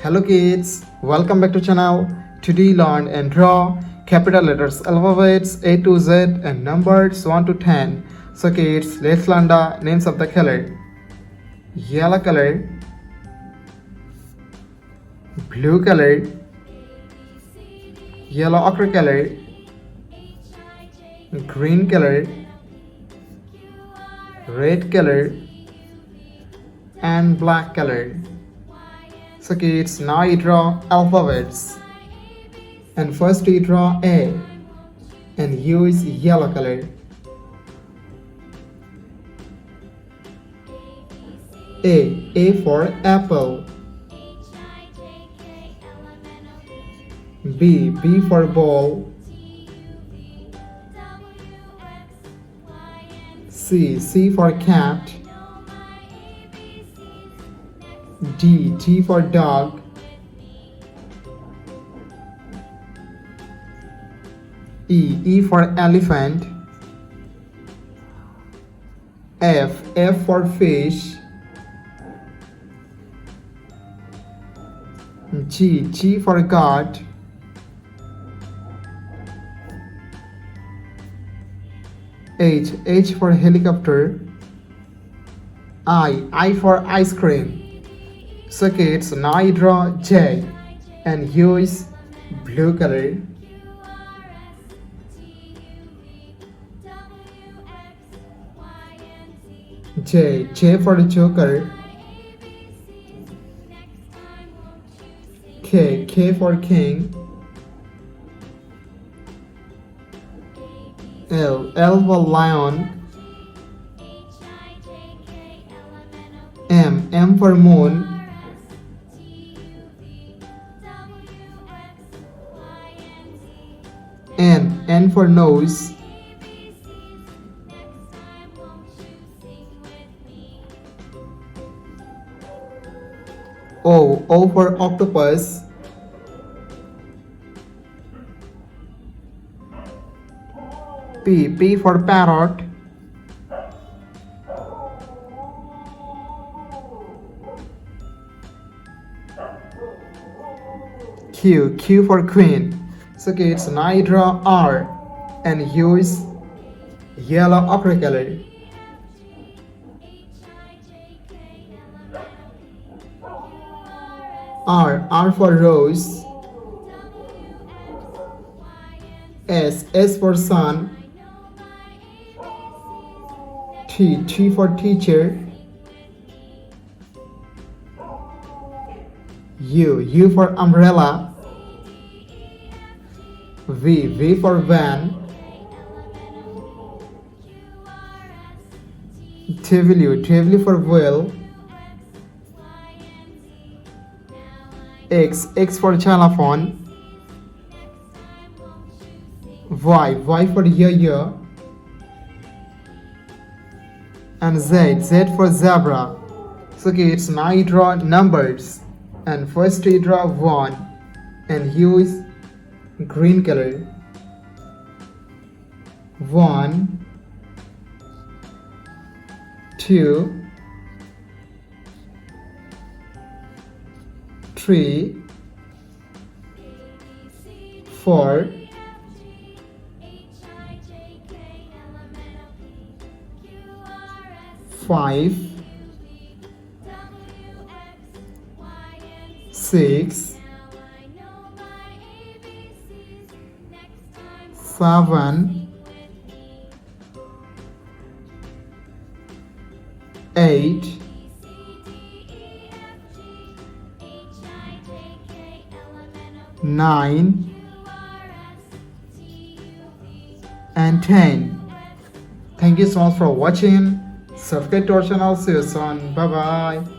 Hello kids, welcome back to channel. Today learn and draw capital letters alphabets A to Z and numbers 1 to 10. So kids, let's learn the names of the color. Yellow color, blue color, yellow ochre color, green color, red color and black color. So kids, now you draw alphabets. And first we draw A and use yellow color. A for apple. B for ball. C for cat. D for dog. E for elephant. F for fish. G for goat. H for helicopter. I for ice cream. So kids, now you draw J and use blue color. J for the joker. K for king. L for lion. M for moon. N for nose. O for octopus. P for parrot. Q for queen. So kids, now you draw R and use yellow ochre color. R for rose. S for sun. T for teacher. U for umbrella. V for van. W for whale. X for xylophone. Y for yo-yo. And Z for zebra. So kids, now you draw numbers. And first you draw 1 and use green color. 1 2 3 4 5 6 7 8 9 and 10. Thank you so much for watching. Subscribe to our channel. See you soon. Bye bye.